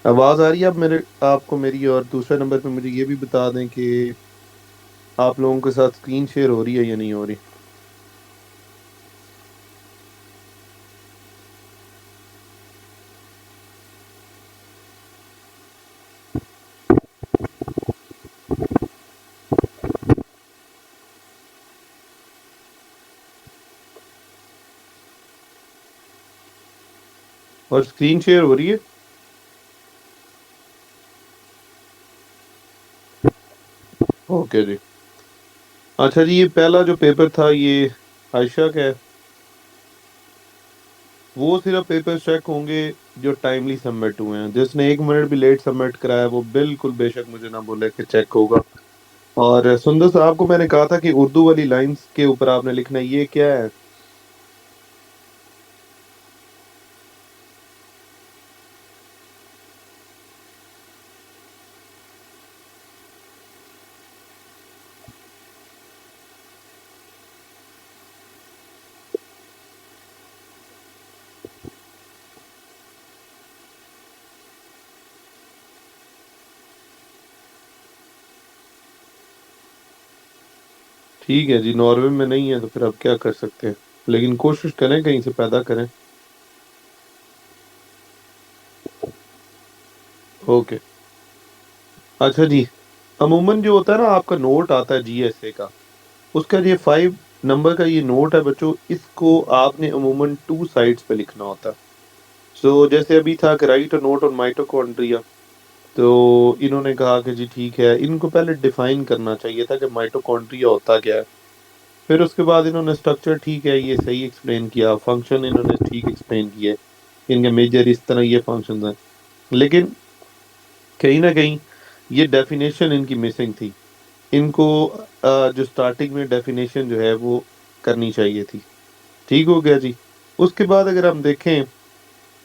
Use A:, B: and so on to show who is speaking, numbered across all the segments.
A: आवाज आ रही है? आप मेरे आपको मेरी, और दूसरे नंबर पे मुझे ये भी बता दें कि आप लोगों के साथ स्क्रीन शेयर हो रही है या नहीं हो रही। और स्क्रीन शेयर हो रही है? ओके जी। अच्छा जी, ये पहला जो पेपर था ये आयशा का है। वो सिर्फ पेपर चेक होंगे जो टाइमली सबमिट हुए हैं। जिसने 1 मिनट भी लेट सबमिट कराया वो बिल्कुल बेशक मुझे ना बोले कि चेक होगा। और सुंदर साहब को मैंने कहा था कि उर्दू वाली लाइंस के ऊपर आपने लिखना है, ये क्या है? ठीक है जी, नॉर्वे में नहीं है तो फिर अब क्या कर सकते हैं। लेकिन कोशिश करें कहीं से पैदा करें। ओके। अच्छा जी, अमूमन जो होता है ना आपका नोट आता है जीएसए का, उसका ये 5 नंबर का ये नोट है बच्चों, इसको आपने अमूमन 2 साइड्स पे लिखना होता है। सो जैसे अभी था कि right a note on mitochondria, तो इन्होंने कहा कि जी ठीक है, इनको पहले डिफाइन करना चाहिए था कि माइटोकॉन्ड्रिया होता क्या है। फिर उसके बाद इन्होंने स्ट्रक्चर ठीक है ये सही एक्सप्लेन किया, फंक्शन इन्होंने ठीक एक्सप्लेन किए, इनके मेजर इस तरह ये फंक्शंस हैं। लेकिन कहीं ना कहीं ये डेफिनेशन इनकी मिसिंग थी। इनको जो स्टार्टिंग में डेफिनेशन जो है वो करनी चाहिए थी। ठीक हो गया जी। उसके बाद अगर हम देखें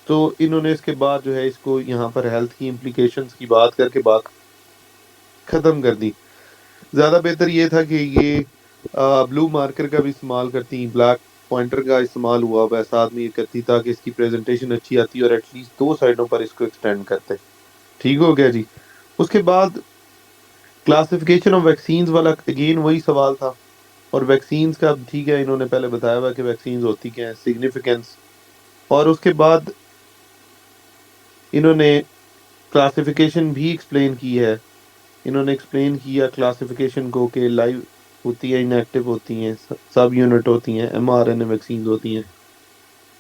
A: तो इन्होंने इसके बाद जो है इसको यहाँ पर हेल्थ की इम्प्लीकेशंस की बात करके बात खत्म कर दी। ज्यादा बेहतर ये था कि ये ब्लू मार्कर का भी इस्तेमाल करती, ब्लैक पॉइंटर का इस्तेमाल हुआ वैसा आदमी ये करती ताकि इसकी प्रेजेंटेशन अच्छी आती और एटलीस्ट 2 साइडों पर इसको एक्सटेंड करते। ठीक हो गया जी। उसके बाद क्लासिफिकेशन ऑफ वैक्सीन्स वाला अगेन वही सवाल था। और वैक्सीन्स का ठीक है, इन्होंने पहले बताया हुआ कि वैक्सीन्स होती क्या है, सिग्निफिकेंस। और उसके बाद इन्होंने क्लासिफिकेशन भी एक्सप्लेन की है। इन्होंने एक्सप्लेन किया क्लासिफिकेशन को कि लाइव होती है, इनएक्टिव होती हैं, सब यूनिट होती हैं, एमआरएनए वैक्सीन्स होती हैं।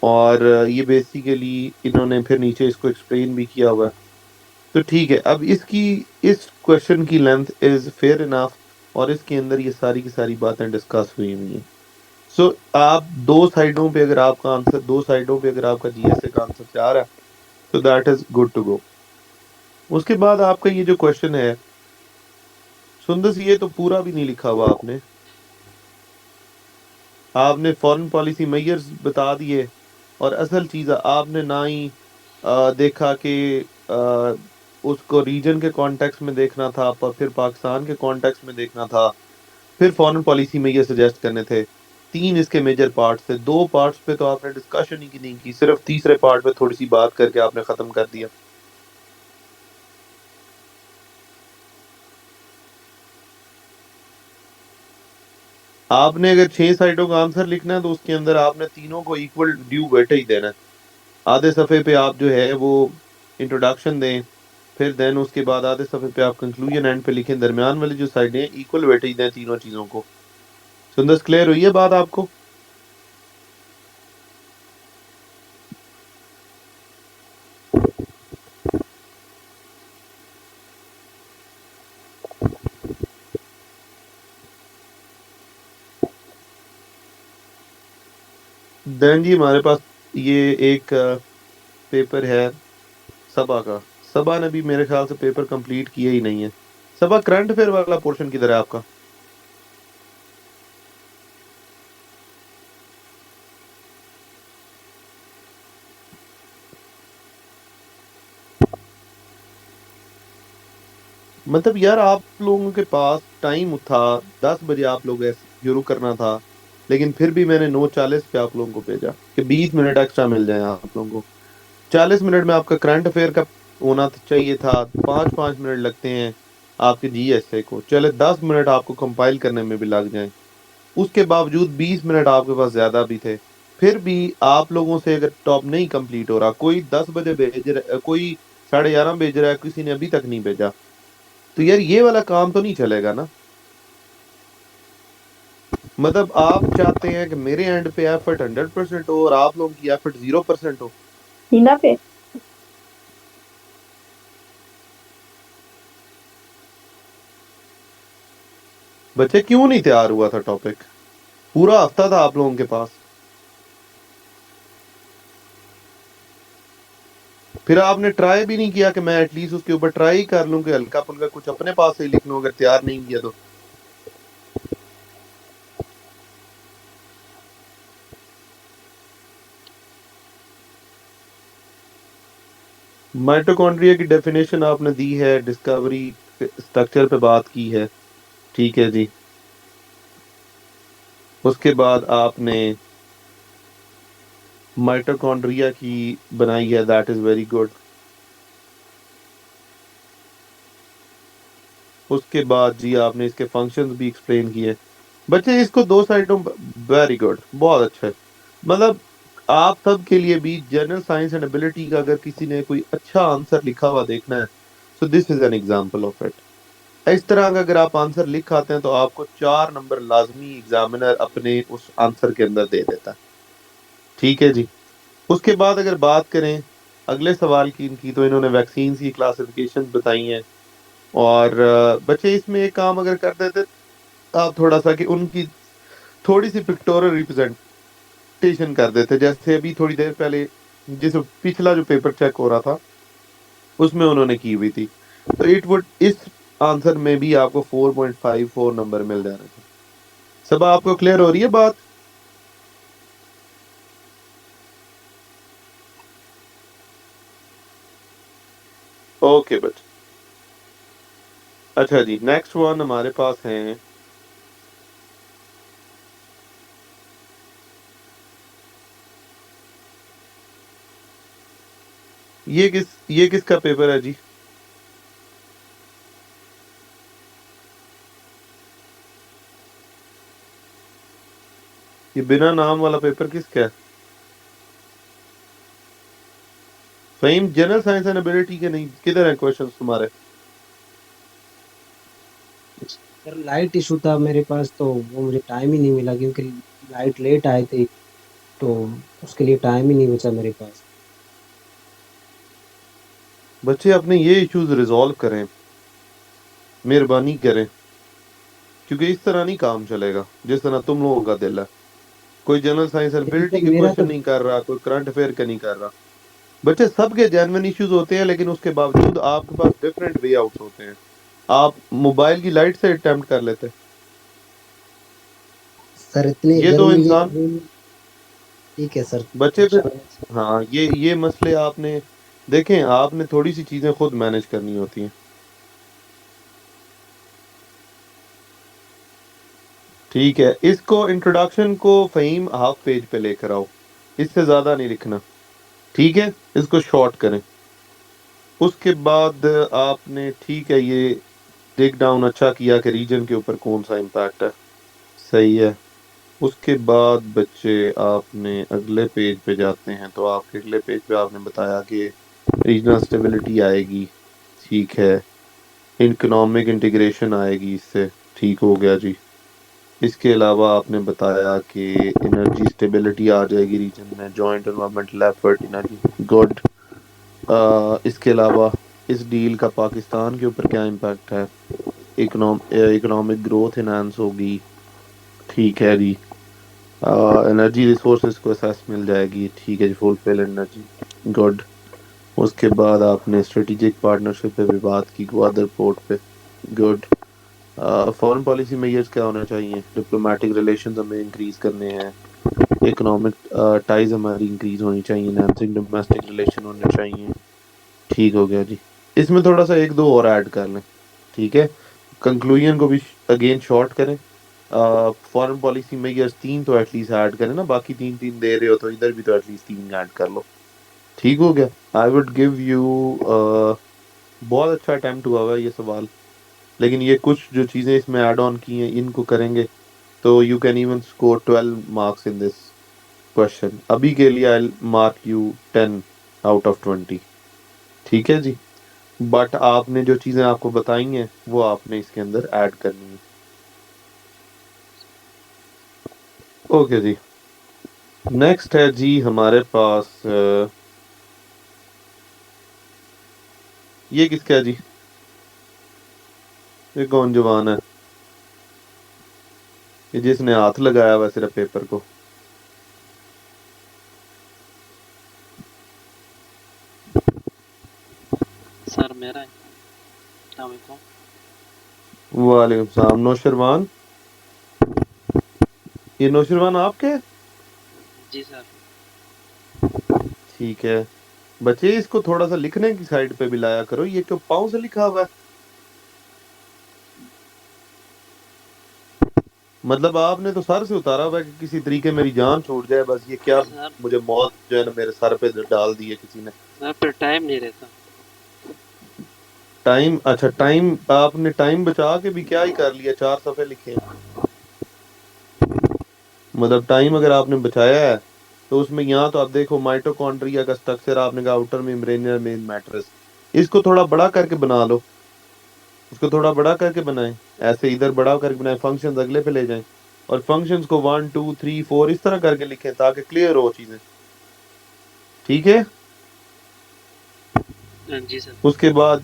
A: और ये बेसिकली इन्होंने फिर नीचे इसको एक्सप्लेन भी किया हुआ है। तो ठीक है, अब इसकी इस क्वेश्चन की लेंथ इज फेयर इनफ, और इसके अंदर ये सारी की सारी बातें डिस्कस हुई हुई हैं। सो आप 2 साइडों पे अगर आपका आंसर, 2 साइडों पे अगर आपका जीएसए का आंसर 4 है तो that is good to go. उसके बाद आपका ये जो क्वेश्चन है सुंदर सी, ये तो पूरा भी नहीं लिखा हुआ आपने। आपने फॉरेन पॉलिसी मेजर्स बता दिए, और असल चीज आपने ना ही देखा कि अ, उसको रीजन के कॉन्टेक्स्ट में देखना था, पर फिर पाकिस्तान के कॉन्टेक्स्ट में देखना था, फिर फॉरेन पॉलिसी में ये सजेस्ट करने थे। 3 इसके मेजर पार्ट्स थे, 2 पार्ट्स पे तो आपने डिस्कशन ही की नहीं की, सिर्फ तीसरे पार्ट पे थोड़ी सी बात करके आपने खत्म कर दिया। आपने अगर 6 साइडों का आंसर लिखना है तो उसके अंदर आपने तीनों को इक्वल ड्यू वेटेज देना है। आधे सफे पे आप जो है वो इंट्रोडक्शन दें, फिर देन उसके बाद आधे सफे पे आप कंक्लूजन एंड पे लिखें, दरमियान वाली जो साइडें इक्वल वेटेज दें तीनों चीजों को। सुंदर, क्लियर हुई है बात आपको? देन जी हमारे पास ये एक पेपर है सबा का। सबा ने भी मेरे ख्याल से पेपर कंप्लीट किया ही नहीं है। सबा, करंट अफेयर वाला पोर्शन किधर है आपका? मतलब यार आप लोगों के पास टाइम था, 10 बजे आप लोग ऐसे शुरू करना था, लेकिन फिर भी मैंने 9:40 पे आप लोगों को भेजा कि 20 मिनट एक्स्ट्रा मिल जाए आप लोगों को। 40 मिनट में आपका करंट अफेयर का होना चाहिए था, 5-5 मिनट लगते हैं आपके जीएसए को, चले 10 मिनट आपको कंपाइल करने में भी लग जाए, उसके बावजूद 20 मिनट आपके पास ज्यादा भी थे, फिर भी आप लोगों से अगर टॉप नहीं कंप्लीट हो रहा, कोई 10 बजे भेज रहा, कोई 11:30 भेज रहा है, किसी ने अभी तक नहीं भेजा, तो यार ये वाला काम तो नहीं चलेगा ना। मतलब आप चाहते हैं कि मेरे एंड पे एफर्ट 100% हो और आप लोगों की एफर्ट 0% हो।
B: हिना पे।
A: बच्चे क्यों नहीं तैयार हुआ था टॉपिक? पूरा हफ्ता था आप लोगों के पास, फिर आपने ट्राई भी नहीं किया कि मैं एटलीस्ट उसके ऊपर ट्राई ही कर लूं कि हल्का फुल्का कुछ अपने पास से ही लिख लूं, अगर तैयार नहीं किया तो। माइटोकॉन्ड्रिया की डेफिनेशन आपने दी है, डिस्कवरी स्ट्रक्चर पे बात की है, ठीक है जी। उसके बाद आपने माइटोकॉन्ड्रिया की बनाई है, दैट इज वेरी गुड। उसके बाद जी आपने इसके फंक्शंस भी एक्सप्लेन किए। बच्चे इसको दो साइडों, वेरी गुड, बहुत अच्छा है। मतलब आप सब के लिए भी जनरल साइंस एंड एबिलिटी का अगर किसी ने कोई अच्छा आंसर लिखा हुआ देखना है, so this is an example of it. इस तरह का अगर आप आंसर लिख आते हैं तो आपको 4 नंबर लाजमी एग्जामिनर अपने उस आंसर के अंदर दे देता है, ठीक है जी। उसके बाद अगर बात करें अगले सवाल की इनकी, तो इन्होंने वैक्सीन की क्लासिफिकेशन बताई हैं। और बच्चे इसमें एक काम अगर कर देते आप थोड़ा सा, कि उनकी थोड़ी सी पिक्टोरियल रिप्रेजेंटेशन कर देते, जैसे अभी थोड़ी देर पहले जिस पिछला जो पेपर चेक हो रहा था उसमें उन्होंने की हुई थी, तो इट वुड इस आंसर में भी आपको 4.54 नंबर मिल जाने थे। सब आपको क्लियर हो रही है बात? ओके बट अच्छा जी, नेक्स्ट वन हमारे पास है। ये किसका पेपर है जी? ये बिना नाम वाला पेपर किसका है? Fahim, general science and ability के नहीं, किधर है क्वेश्चंस तुम्हारे?
C: सर लाइट इशू था मेरे पास, तो वो मुझे टाइम ही नहीं मिला क्योंकि लाइट लेट आई थी, तो उसके लिए टाइम ही नहीं बचा मेरे पास।
A: बच्चे अपने ये इश्यूज रिजॉल्व करें, मेहरबानी करें, क्योंकि इस तरह नहीं काम चलेगा जिस तरह तुम लोगों का दिल है। कोई जनरल साइंस एंड
C: लेकिन
A: एबिलिटी
C: सर
A: के
C: मेरा
A: क्वेश्चन
C: तो
A: नहीं कर रहा, कोई करंट अफेयर का नहीं कर रहा। बच्चे सबके जेन्युइन इश्यूज होते हैं, लेकिन उसके बावजूद आपके पास डिफरेंट वे आउट्स होते हैं। आप मोबाइल की लाइट से अटेम्प्ट कर लेते।
C: सर इतनी
A: ये तो
C: गर्मी की
A: इंसान,
C: अभी। ठीक है सर,
A: बच्चे फिर,
C: इंशाल्लाह।
A: हाँ ये मसले आपने देखें, आपने थोड़ी सी चीजें खुद मैनेज करनी होती हैं, ठीक है। इसको इंट्रोडक्शन को फहीम हाफ पेज पे लेकर आओ, इससे ज्यादा नहीं लिखना, ठीक है। इसको शॉर्ट करें। उसके बाद आपने, ठीक है, ये टेक डाउन अच्छा किया कि रीजन के ऊपर कौन सा इम्पैक्ट है, सही है। उसके बाद बच्चे आपने अगले पेज पे जाते हैं, तो आपके अगले पेज पे आपने बताया कि रीजनल स्टेबिलिटी आएगी, ठीक है। इकोनॉमिक इंटीग्रेशन आएगी इससे, ठीक हो गया जी। इसके अलावा आपने बताया कि एनर्जी स्टेबिलिटी आ जाएगी रीजन में, joint environmental effort energy, good. इसके अलावा इस डील का पाकिस्तान के ऊपर क्या इम्पैक्ट है? इकोनॉमिक ग्रोथ इनहांस होगी, ठीक है जी। एनर्जी रिसोर्सेज को असेस मिल जाएगी, ठीक है जी, फुलफिल एनर्जी, गुड। उसके बाद आपने स्ट्रेटेजिक पार्टनरशिप पे भी बात की, ग्वादर पोर्ट पे, गुड। फॉरेन पॉलिसी मेजर्स क्या होने चाहिए? डिप्लोमेटिक रिलेशंस हमें इंक्रीज करने हैं, इकोनॉमिक टाइज हमारी इंक्रीज होनी चाहिए, एनहांसिंग डोमेस्टिक रिलेशन होने चाहिए, ठीक हो गया जी। इसमें थोड़ा सा एक दो और ऐड कर लें, ठीक है। कंक्लूजन को भी अगेन शॉर्ट करें। फॉरेन पॉलिसी में ईयर्स 3 तो एटलीस्ट ऐड करें ना, बाकी 3 3 दे रहे हो तो इधर भी तो एटलीस्ट 3 ऐड कर लो, ठीक हो गया। आई वुड गिव यू बहुत अच्छा अटेम्प्ट हुआ हुआ है ये सवाल, लेकिन ये कुछ जो चीजें इसमें ऐड ऑन की हैं इनको करेंगे तो you can even score 12 marks in this question. अभी के लिए I mark you 10 out of 20। ठीक है जी। बट आपने जो चीजें आपको बताई हैं वो आपने इसके अंदर ऐड करनी है। ओके जी। नेक्स्ट है जी हमारे पास ये किसका है जी? ये कौन जवान है? ये जिसने हाथ लगाया हुआ है सिर्फ पेपर को।
B: सर मेरा है। अस्सलाम वालेकुम।
A: वालेकुम सलाम। नौशरवान, ये नौशरवान आपके?
B: जी सर।
A: ठीक है। बच्चे इसको थोड़ा सा लिखने की साइड पे भी लाया करो, ये क्यों पाँव से लिखा हुआ है? मतलब आपने तो सर से उतारा हुआ है कि किसी तरीके मेरी जान छूट जाए बस, ये क्या
B: सर
A: मुझे मौत जो है ना मेरे सर पे डाल दी है किसी ने।
B: सर फिर टाइम नहीं रहता।
A: टाइम? अच्छा टाइम, आपने टाइम बचा के भी क्या ही कर लिया, 4 सफ़े लिखे हैं। मतलब टाइम अगर आपने बचाया है तो उसमें यहाँ तो आप देखो माइटोकॉन्ड्रिया का स्ट्रक्चर आपने कहा आउटर मेम्ब्रेनर मेन मैट्रिक्स, इसको थोड़ा बड़ा करके बना लो। उसको थोड़ा बड़ा करके बनाएं, ऐसे इधर बड़ा करके बनाएं, फंक्शंस अगले पे ले जाएं और फंक्शंस को 1 2 3 4 इस तरह करके लिखें ताकि क्लियर हो चीजें। ठीक है।
B: जी सर।
A: उसके बाद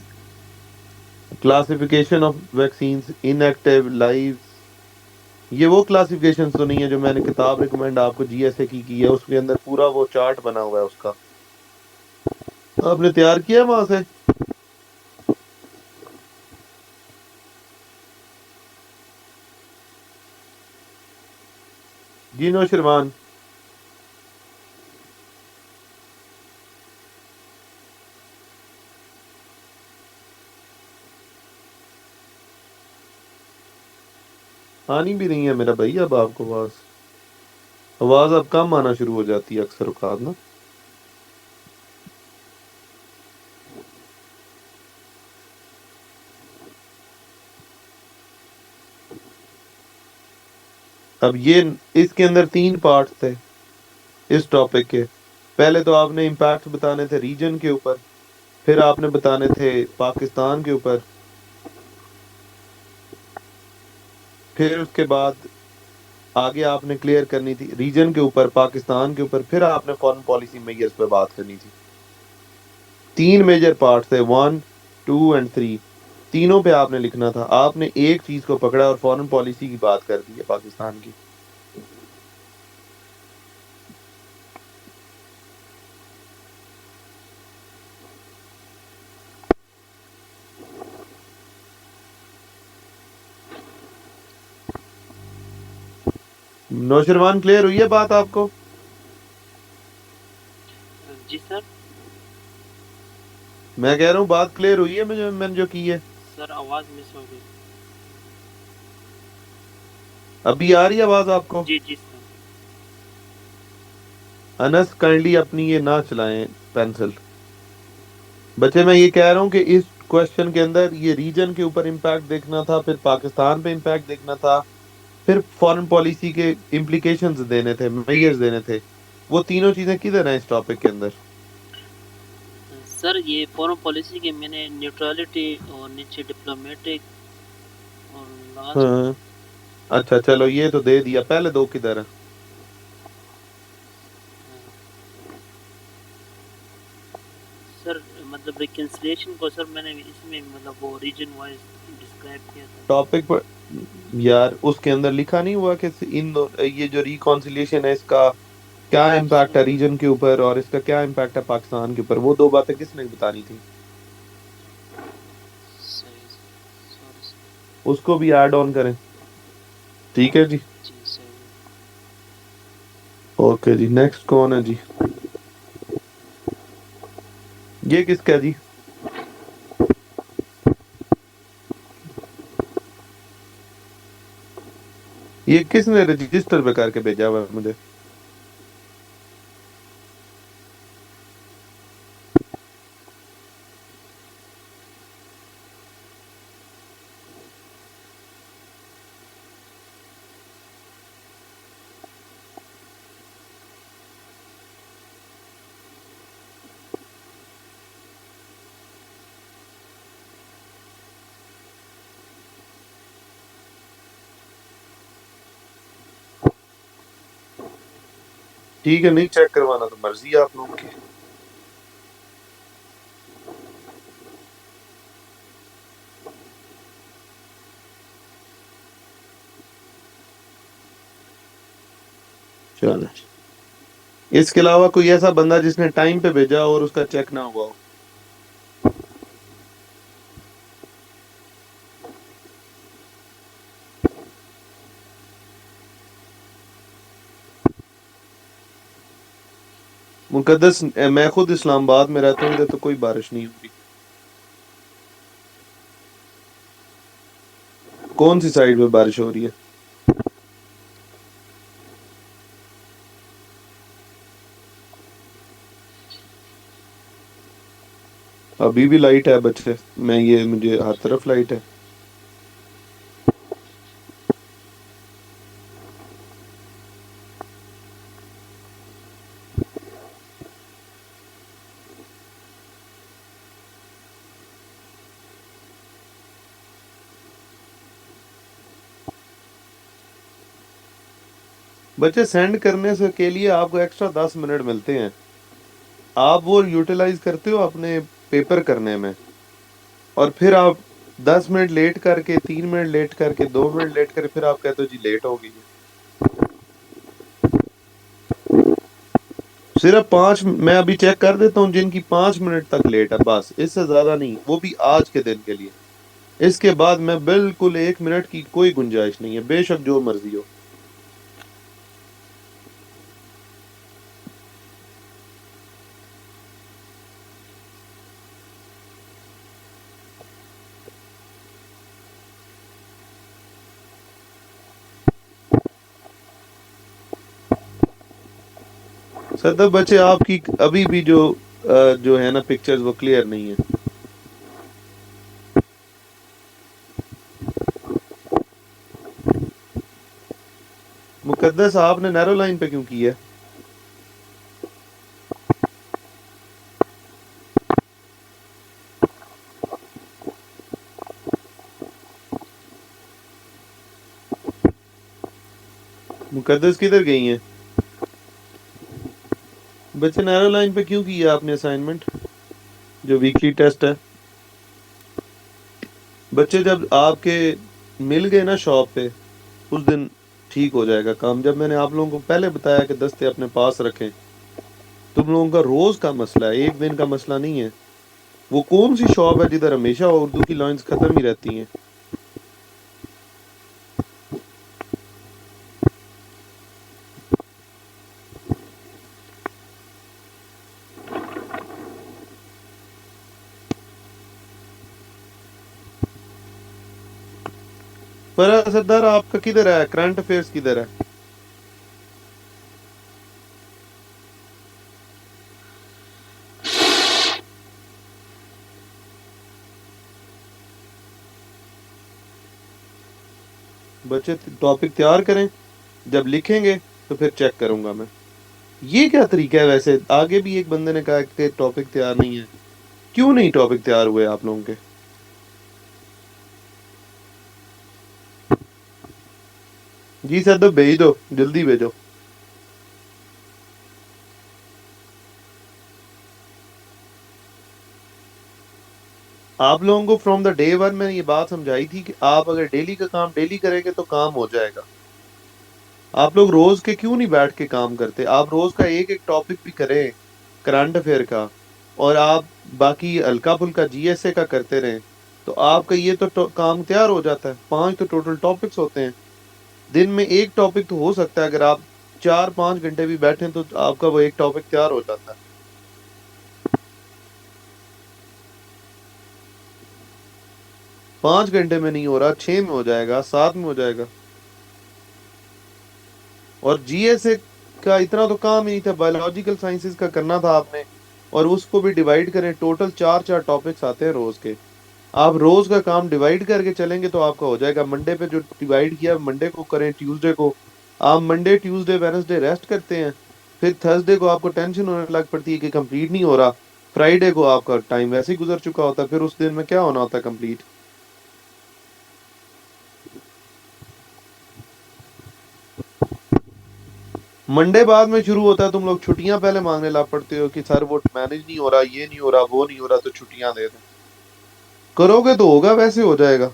A: classification of vaccines, inactive, live. ये वो क्लासिफिकेशन तो नहीं है जो मैंने किताब रिकमेंड आपको जीएसए की है, उसके अंदर पूरा वो चार्ट बना हुआ है उसका, आपने तैयार किया है वहां से? जी नौशरवान। आनी भी नहीं है मेरा भाई अब आपको आवाज, आवाज अब कम आना शुरू हो जाती है अक्सर औकात ना। अब ये इसके अंदर 3 पार्ट थे इस टॉपिक के। पहले तो आपने इम्पैक्ट बताने थे रीजन के ऊपर, फिर आपने बताने थे पाकिस्तान के ऊपर, फिर उसके बाद आगे आपने क्लियर करनी थी रीजन के ऊपर, पाकिस्तान के ऊपर, फिर आपने फॉरेन पॉलिसी मेजर्स पे बात करनी थी। 3 मेजर पार्ट थे, 1 2 एंड 3। तीनों पे आपने लिखना था, आपने एक चीज को पकड़ा और फॉरेन पॉलिसी की बात कर दी है पाकिस्तान की। नौशरवान क्लियर हुई है बात आपको?
B: जी सर।
A: मैं कह रहा हूँ बात क्लियर हुई है मुझे, मैंने जो की है।
B: सर आवाज़ मिस हो गई।
A: अभी आ रही है आवाज आपको?
B: जी जी सर।
A: अनस काइंडली अपनी ये ना चलाएं पेंसिल। बच्चे मैं ये कह रहा हूँ कि इस क्वेश्चन के अंदर ये रीजन के ऊपर इम्पैक्ट देखना था, फिर पाकिस्तान पे इम्पैक्ट देखना था, फिर फॉरेन पॉलिसी के इम्प्लीकेशंस देने थे, मेजर्स देने थे। वो तीनों चीजें किधर हैं इस टॉपिक के अंदर?
B: सर ये फॉरेन पॉलिसी के मैंने न्यूट्रलिटी और नीचे डिप्लोमेटिक और लास्ट।
A: हाँ। अच्छा चलो ये तो दे दिया, पहले दो किधर है?
B: सर मतलब रिकन्सिलिएशन को सर मैंने इसमें मतलब वो रीजन वाइज डिस्क्राइब किया था।
A: टॉपिक पर यार उसके अंदर लिखा नहीं हुआ कि ये जो रिकॉन्सिलिएशन है इसका क्या इम्पैक्ट है
B: सर
A: रीजन के ऊपर और इसका क्या इम्पैक्ट है पाकिस्तान के ऊपर, वो दो बातें किसने बतानी थी?
B: सही सॉरी सर।
A: उसको भी ऐड ऑन करें। ठीक है जी।
B: जी सर।
A: ओके जी, नेक्स्ट कौन है जी? ये किसका है जी? ये किसने रजिस्टर पे करके भेजा हुआ है मुझे? ठीक है, नहीं चेक करवाना तो मर्जी है आप लोगों की। चलो, इसके अलावा कोई ऐसा बंदा जिसने टाइम पे भेजा और उसका चेक ना हुआ हो? मुकद्दस, मैं खुद इस्लामाबाद में रहता हूँ, इधर तो कोई बारिश नहीं हो रही। कौन सी साइड में बारिश हो रही है? अभी भी लाइट है बच्चे, मैं ये मुझे हर तरफ लाइट है। बच्चे सेंड करने से के लिए आपको एक्स्ट्रा 10 मिनट मिलते हैं, आप वो यूटिलाइज करते हो अपने पेपर करने में, और फिर आप 10 मिनट लेट करके, 3 मिनट लेट करके, 2 मिनट लेट करके, फिर आप कहते हो जी लेट हो गई है। सिर्फ 5, मैं अभी चेक कर देता हूँ जिनकी 5 मिनट तक लेट है, बस इससे ज्यादा नहीं, वो भी आज के दिन के लिए। इसके बाद मैं बिल्कुल 1 मिनट की कोई गुंजाइश नहीं है, बेशक जो मर्जी हो। सदब बच्चे, आपकी अभी भी जो है ना पिक्चर्स, वो क्लियर नहीं है। मुकद्दस, आपने नैरो लाइन पे क्यों की है? मुकद्दस किधर गई हैं? बच्चे, नैरो लाइन पे क्यों किया आपने असाइनमेंट, जो वीकली टेस्ट है? बच्चे, जब आपके मिल गए ना शॉप पे, उस दिन ठीक हो जाएगा काम। जब मैंने आप लोगों को पहले बताया कि दस्ते अपने पास रखें, तुम लोगों का रोज का मसला है, एक दिन का मसला नहीं है। वो कौन सी शॉप है जिधर हमेशा उर्दू की लाइंस खत्म ही रहती हैं? पर असरदार, आपका किधर है करंट अफेयर्स, किधर है? बच्चे, टॉपिक तैयार करें, जब लिखेंगे तो फिर चेक करूंगा मैं। ये क्या तरीका है वैसे? आगे भी एक बंदे ने कहा कि टॉपिक तैयार नहीं है। क्यों नहीं टॉपिक तैयार हुए आप लोगों के? जी सर, तो भेज दो, जल्दी भेजो। आप लोगों को फ्रॉम द डे वन मैंने ये बात समझाई थी कि आप अगर डेली का काम डेली करेंगे तो काम हो जाएगा। आप लोग रोज के क्यों नहीं बैठ के काम करते? आप रोज का एक एक टॉपिक भी करें करंट अफेयर का, और आप बाकी हल्का फुल्का जीएसए का करते रहें, तो आपका ये तो काम तैयार हो जाता है। 5 तो टोटल टॉपिक्स होते हैं, दिन में एक टॉपिक तो हो सकता है। अगर आप 4-5 घंटे भी बैठें तो आपका वो एक टॉपिक तैयार हो जाता है। 5 घंटे में नहीं हो रहा, 6 में हो जाएगा, 7 में हो जाएगा। और जीएसए का इतना तो काम ही नहीं था, बायोलॉजिकल साइंसेज का करना था आपने, और उसको भी डिवाइड करें, टोटल 4-4 टॉपिक्स आते हैं रोज के। आप रोज का काम डिवाइड करके चलेंगे तो आपका हो जाएगा। मंडे पे जो डिवाइड किया, मंडे को करें, ट्यूसडे को आप मंडे ट्यूसडे वेडनेसडे रेस्ट करते हैं, फिर थर्सडे को आपको टेंशन होने लग पड़ती है कि कंप्लीट नहीं हो रहा, फ्राइडे को आपका टाइम वैसे ही गुजर चुका होता है, फिर उस दिन में क्या होना होता है कंप्लीट। मंडे बाद में शुरू होता है, तुम लोग छुट्टियां पहले मांगने लग पड़ते हो कि सर वो मैनेज नहीं हो रहा, ये नहीं हो रहा, वो नहीं हो रहा, तो छुट्टियां दे दें। करोगे तो होगा, वैसे हो जाएगा।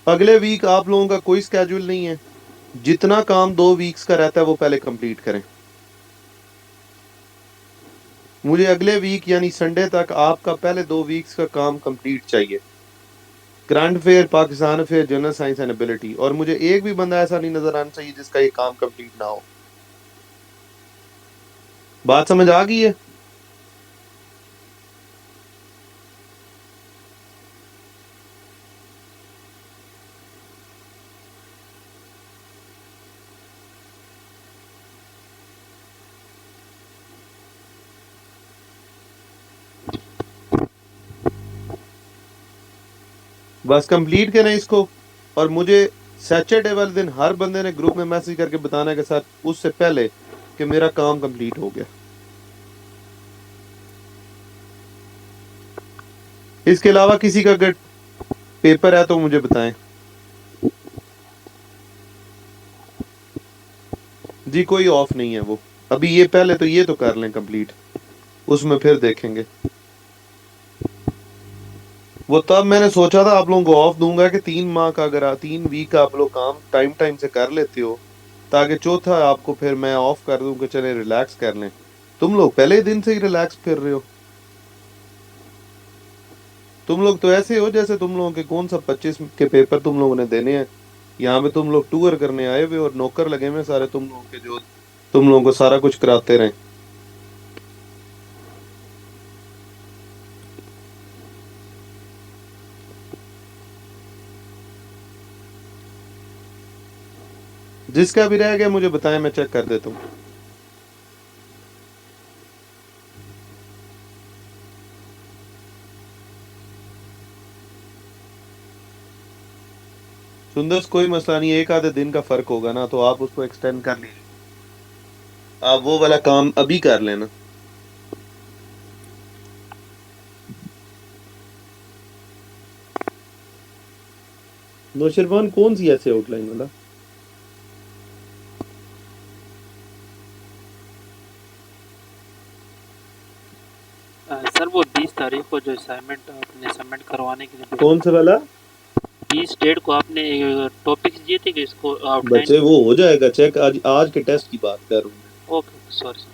A: अगले वीक आप लोगों का कोई स्केड्यूल नहीं है? जितना काम 2 वीक्स का रहता है वो पहले कंप्लीट करें। मुझे अगले वीक यानी संडे तक आपका पहले 2 वीक्स का काम कंप्लीट चाहिए। Current affair, Pakistan affair, general science and ability. और मुझे एक भी बंदा ऐसा नहीं नजर आना चाहिए जिसका ये काम कंप्लीट ना हो। बात समझ आ गई है? बस कंप्लीट करें इसको। और मुझे सैटरडे वाले दिन हर बंदे ने ग्रुप में मैसेज करके बताना है कि सर उससे पहले कि मेरा काम कंप्लीट हो गया। इसके अलावा किसी का अगर पेपर है तो मुझे बताएं। जी कोई ऑफ नहीं है वो। अभी ये पहले तो ये तो कर लें कंप्लीट, उसमें फिर देखेंगे। वो तब मैंने सोचा था आप लोगों को ऑफ दूंगा कि 3 माह का, अगर 3 वीक का आप लोग काम टाइम टाइम से कर लेते हो, ताकि चौथा आपको फिर मैं ऑफ कर दूं कि चले रिलैक्स कर लें। तुम लोग पहले ही दिन से ही रिलैक्स फिर रहे हो। तुम लोग तो ऐसे हो जैसे तुम लोगों के कौन सा 25 के पेपर तुम लोगों ने देने हैं। यहाँ पे तुम लोग टूर करने आए हुए और नौकर लगे हुए हैं सारे तुम लोगों के, जो तुम लोगों को सारा कुछ कराते रहे। जिसका भी रह गया मुझे बताएं, मैं चेक कर देता हूँ। सुंदर कोई मसला नहीं है, एक आधे दिन का फर्क होगा ना, तो आप उसको एक्सटेंड कर लीजिए। आप वो वाला काम अभी कर लेना। नौशरवान कौन सी ऐसे आउटलाइन वाला?
B: सर वो 20 तारीख को जो असाइनमेंट आपने सबमिट करवाने के लिए भेजा
A: कौन सा वाला?
B: 20 डेट को आपने टॉपिक्स दिए थे कि इसको आउटलाइन।
A: बच्चे वो हो जाएगा चेक, आज आज के टेस्ट की बात कर रहा हूँ मैं।
B: Okay sorry sir.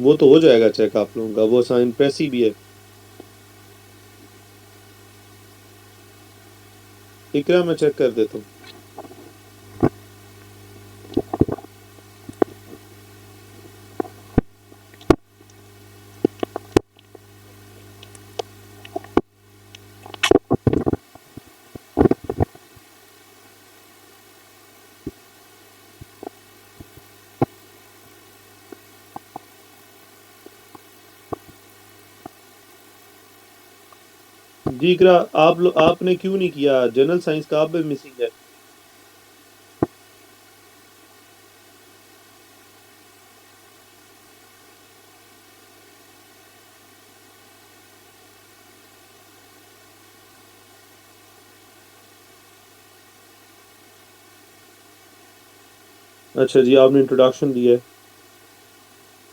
A: वो तो हो जाएगा चेक आप लोगों का, वो साइन प्रेसी भी है। इकरा मैं चेक कर देता हूँ। जी इकरा, आपने क्यों नहीं किया? जनरल साइंस का आप भी मिसिंग है। अच्छा जी, आपने इंट्रोडक्शन दिया है।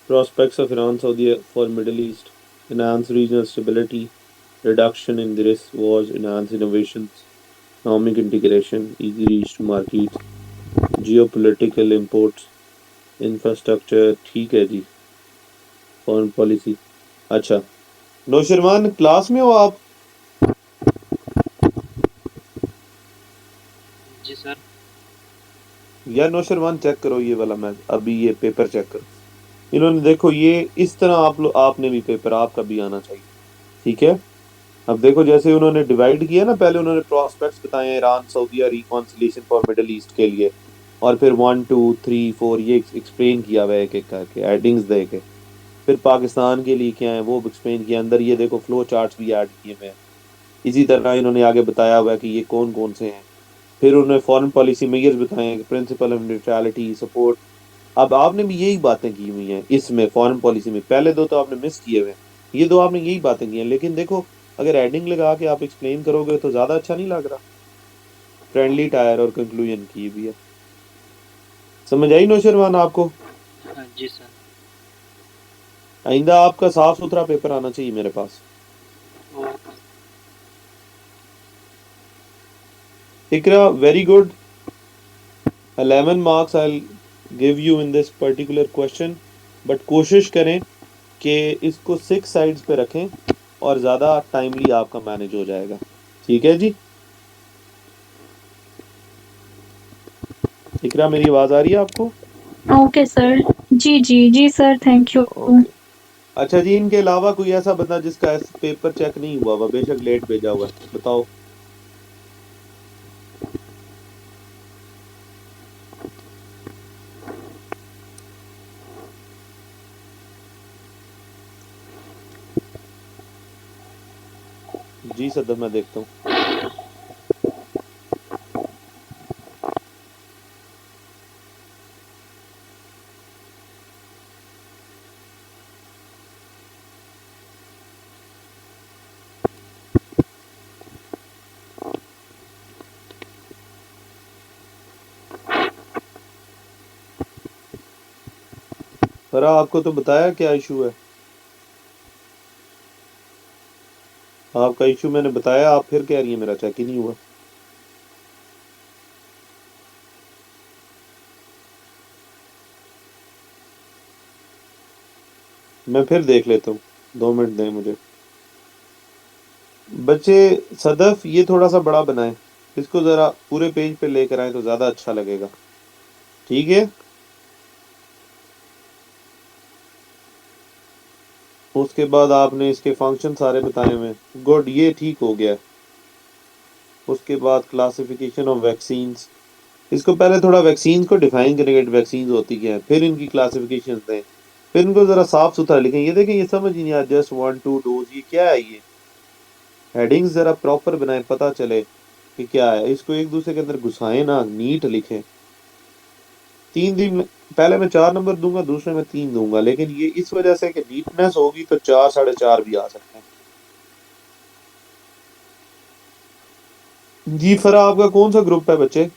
A: Prospects of Iran Saudi for Middle East, enhance regional stability, reduction in the risk wars, enhance innovations, economic integration, easy reach to markets, geopolitical imports, infrastructure। ठीक है जी। Foreign policy. अच्छा, नौशरवान क्लास में हो आप?
B: जी सर।
A: या Nausherwan check करो ये वाला, मैं अभी ये पेपर चेक करो। इन्होंने देखो ये इस तरह आपने भी पेपर आपका भी आना चाहिए। ठीक है। अब देखो जैसे उन्होंने डिवाइड किया ना, पहले उन्होंने प्रोस्पेक्ट्स बताए हैं ईरान सऊदीया रिकॉन्सिलिएशन फॉर मिडिल ईस्ट के लिए, और फिर 1 2 3 4 ये एक्सप्लेन किया हुआ है एक एक करके, एडिंग्स दे के। फिर पाकिस्तान के लिए क्या है वो एक्सप्लेन किया, अंदर ये देखो फ्लो चार्ट्स भी ऐड किए हुए हैं। इसी तरह इन्होंने आगे बताया हुआ है कि ये कौन कौन से हैं। फिर उन्होंने फॉरेन पॉलिसी मेजर्स बताए, प्रिंसिपल ऑफ न्यूट्रलिटी, सपोर्ट। अब आपने भी यही बातें की हुई हैं इसमें, फॉरेन पॉलिसी में। पहले दो तो आपने मिस किए हुए हैं, ये दो आपने यही बातें की हैं। लेकिन देखो, अगर हेडिंग लगा के आप एक्सप्लेन करोगे तो ज्यादा अच्छा नहीं लग रहा। फ्रेंडली टायर और कंक्लूजन की भी है। समझ आई नौशरवान आपको?
B: हाँ जी सर।
A: आइंदा आपका साफ सुथरा पेपर आना चाहिए मेरे पास।
B: Okay.
A: Iqra, very good. 11 marks I give you in this particular question. But कोशिश करें कि इसको 6 साइड्स पे रखें और ज्यादा टाइमली आपका मैनेज हो जाएगा। ठीक है जी? इकरा, मेरी आवाज आ रही है आपको?
D: Okay sir. जी जी जी सर, थैंक यू।
A: ओके। अच्छा जी, इनके अलावा कोई ऐसा बंदा जिसका पेपर चेक नहीं हुआ हुआ, बेशक लेट भेजा हुआ है, बताओ। जी सदर, मैं देखता हूँ। पर आपको तो बताया क्या इशू है। आपका इशू मैंने बताया, आप फिर कह रही है मेरा चेक ही नहीं हुआ। मैं फिर देख लेता हूँ, 2 मिनट दें मुझे। बच्चे, सदफ ये थोड़ा सा बड़ा बनाए, इसको जरा पूरे पेज पे लेकर आए तो ज्यादा अच्छा लगेगा। ठीक है? उसके बाद आपने इसके फंक्शन सारे बताए हुए हैं, गुड, ये ठीक हो गया। उसके बाद क्लासिफिकेशन ऑफ वैक्सीन्स, इसको पहले थोड़ा वैक्सीन को डिफाइन करेंगे, वैक्सीन होती क्या है, फिर इनकी क्लासिफिकेशन दें, फिर इनको जरा साफ सुथरा लिखें। ये देखें, ये समझ ही नहीं आ, जस्ट 1 2 डोज, ये क्या है ये। हेडिंग्स जरा प्रॉपर बनाए, पता चले कि क्या है। इसको एक दूसरे के अंदर घुसाए ना, नीट लिखें। 3 दिन पहले मैं 4 नंबर दूंगा, दूसरे में 3 दूंगा, लेकिन ये इस वजह से कि नीटनेस होगी तो 4 4.5 भी आ सकते हैं। जी फरा, आपका कौन सा ग्रुप है बच्चे?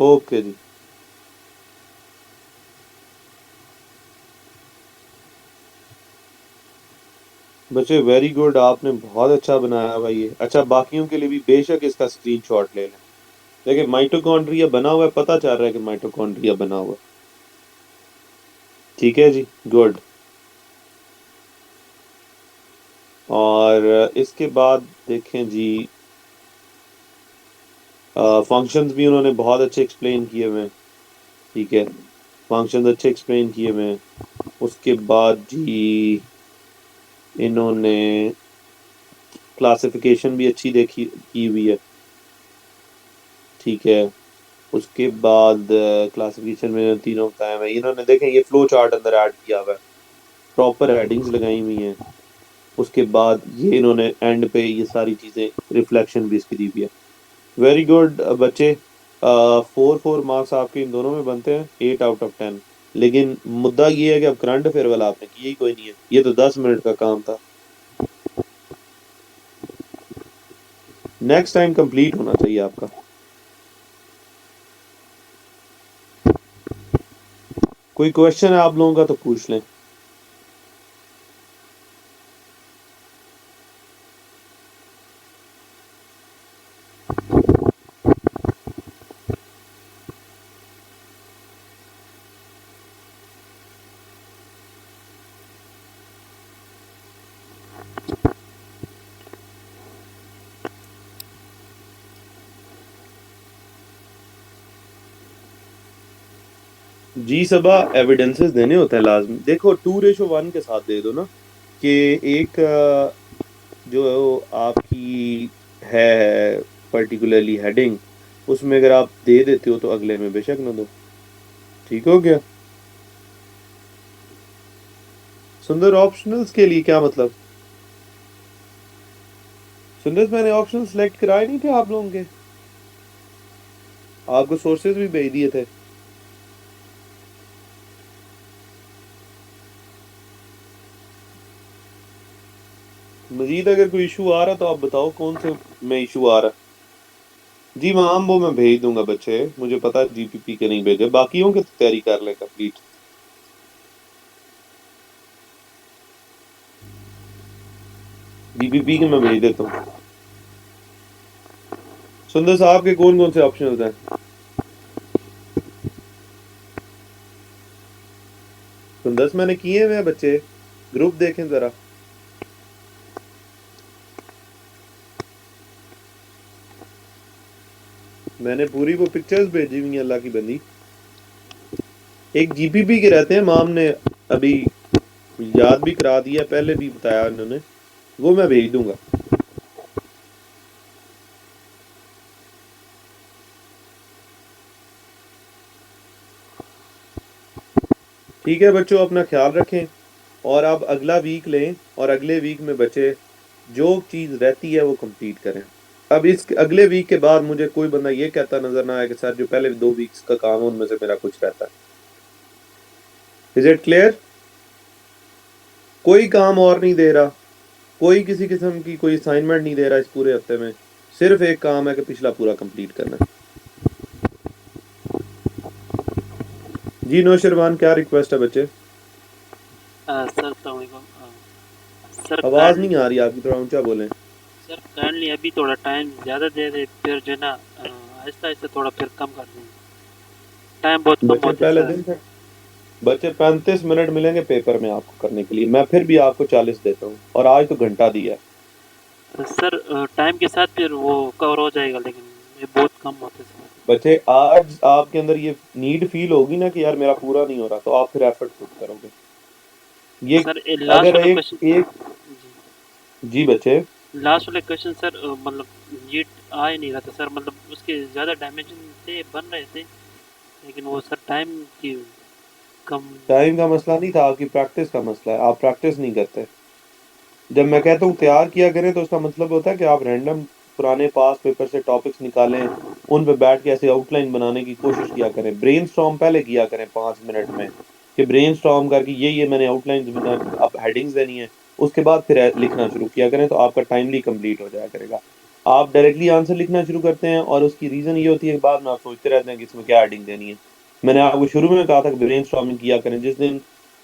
A: ओके जी। बच्चे वेरी गुड, आपने बहुत अच्छा बनाया हुआ ये। अच्छा, बाकियों के लिए भी बेशक इसका स्क्रीनशॉट ले लें। देखिए, माइटोकॉन्ड्रिया बना हुआ है, पता चल रहा है कि माइटोकॉन्ड्रिया बना हुआ है। ठीक है जी, गुड। और इसके बाद देखें जी, फंक्शंस भी उन्होंने बहुत अच्छे एक्सप्लेन किए हुए हैं। ठीक है, फंक्शंस अच्छे एक्सप्लेन किए हुए हैं। उसके बाद जी, इन्होंने क्लासिफिकेशन भी अच्छी देखी की हुई है। ठीक है। उसके बाद क्लासिफिकेशन में तीनों बताए हुए हैं इन्होंने। देखें, ये फ्लो चार्ट अंदर ऐड किया हुआ है, प्रॉपर हेडिंग्स लगाई हुई हैं। उसके बाद ये इन्होंने एंड पे ये सारी चीजें, रिफ्लेक्शन भी इसकी दी हुई है। वेरी गुड बच्चे। 4 4 मार्क्स आपके इन दोनों में बनते हैं, 8 आउट ऑफ 10। लेकिन मुद्दा ये है कि अब करंट अफेयर वाला आपने किया ही कोई नहीं है, ये तो 10 मिनट का काम था। नेक्स्ट टाइम कंप्लीट होना चाहिए आपका। कोई क्वेश्चन है आप लोगों का तो पूछ लें। जी सबा एविडेंसेस देने होते हैं लाजमी। देखो 2:1 के साथ दे दो ना कि एक जो आपकी है पर्टिकुलरली हेडिंग, उसमें अगर आप दे देते हो तो अगले में बेशक ना दो। ठीक हो गया। सुंदर ऑप्शनल्स के लिए क्या मतलब? सुंदर मैंने ऑप्शन सेलेक्ट कराए नहीं थे आप लोगों के, आपको सोर्सेज भी भेज दिए थे। मजीद अगर कोई इशू आ रहा तो आप बताओ कौन से में इशू आ रहा। जी मैम वो मैं भेज दूंगा बच्चे, मुझे पता है जीपीपी के नहीं भेजे, बाकियों की तो तैयारी कर ले कंप्लीट। जीपीपी के मैं भेज देता हूँ। सुंदर साहब के कौन कौन से ऑप्शन हैं? सुंदर मैंने किए हुए हैं बच्चे, ग्रुप देखें जरा। मैंने पूरी वो पिक्चर्स भेजी हुई हैं अल्लाह की बंदी। एक जीपीपी के रहते हैं माम ने अभी याद भी करा दिया, पहले भी बताया उन्होंने, वो मैं भेज दूंगा। ठीक है बच्चों, अपना ख्याल रखें और अब अगला वीक लें और अगले वीक में बच्चे जो चीज रहती है वो कंप्लीट करें। अब इस अगले वीक के बाद मुझे कोई बंदा ये कहता नजर ना आए कि सर जो पहले 2 वीक्स का काम है उनमें से मेरा कुछ रहता है। Is it clear? कोई काम और नहीं दे रहा, कोई किसी किस्म की कोई असाइनमेंट नहीं दे रहा इस पूरे हफ्ते में, सिर्फ एक काम है कि पिछला पूरा कंप्लीट करना है। जी नौशरवान क्या रिक्वेस्ट है बच्चे?
B: सर अस्सलाम वालेकुम। सर
A: आवाज नहीं आ रही आपकी, थोड़ा ऊंचा बोलें।
B: सर काइंडली अभी थोड़ा टाइम ज़्यादा दे दे, फिर जो है ना आहिस्ता आहिस्ता थोड़ा फिर कम कर देंगे, टाइम बहुत कम
A: बच्चे
B: होते
A: पहले
B: सर।
A: दिन से बच्चे 35 मिनट मिलेंगे पेपर में आपको करने के लिए, मैं फिर भी आपको 40 देता हूँ और आज तो घंटा दिया है।
B: सर टाइम के साथ फिर वो कवर हो जाएगा, लेकिन ये बहुत कम होते सर।
A: बच्चे आज आपके अंदर ये नीड फील होगी ना कि यार मेरा पूरा नहीं हो रहा, तो आप फिर एफर्ट खुद करोगे। ये
B: सर लास्ट
A: अगर
B: वाला
A: एक
B: क्वेश्चन।
A: एक जी बच्चे,
B: लास्ट वाला क्वेश्चन सर मतलब नीट आ ही नहीं रहा था सर, मतलब उसके ज़्यादा डायमेंशन थे बन रहे थे, लेकिन वो सर टाइम की कम।
A: टाइम का मसला नहीं था, आपकी प्रैक्टिस का मसला है, आप प्रैक्टिस नहीं करते। जब मैं कहता हूँ तैयार किया करें तो उसका मतलब होता है कि आप रैंडम पुराने पास पेपर से टॉपिक्स निकालें, उन पे बैठ के ऐसे आउटलाइन बनाने की कोशिश किया करें, ब्रेनस्टॉर्म पहले किया करें 5 मिनट में कि ब्रेनस्टॉर्म करके ये मैंने आउटलाइन बना, अब हेडिंग्स देनी है, उसके बाद फिर लिखना शुरू किया करें तो आपका टाइमली कंप्लीट हो जाया करेगा। आप डायरेक्टली आंसर लिखना शुरू करते हैं और उसकी रीजन ये होती है कि बाद में आप सोचते रहते हैं कि इसमें क्या हेडिंग देनी है। मैंने आपको शुरू में कहा था कि ब्रेनस्टॉर्मिंग किया करें, जिस दिन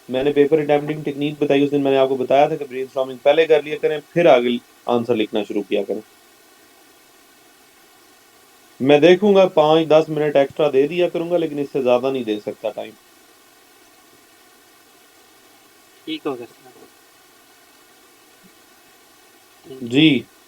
A: मैंने पेपर अटेम्प्टिंग टेक्निक बताई उस दिन मैंने आपको बताया था कि ब्रेनस्टॉर्मिंग पहले कर लिया करें फिर आगे आंसर लिखना शुरू किया करें। मैं देखूंगा 5-10 मिनट एक्स्ट्रा दे दिया करूंगा, लेकिन इससे ज्यादा नहीं दे सकता टाइम।
B: ठीक हो गया सर। Thank you.
A: जी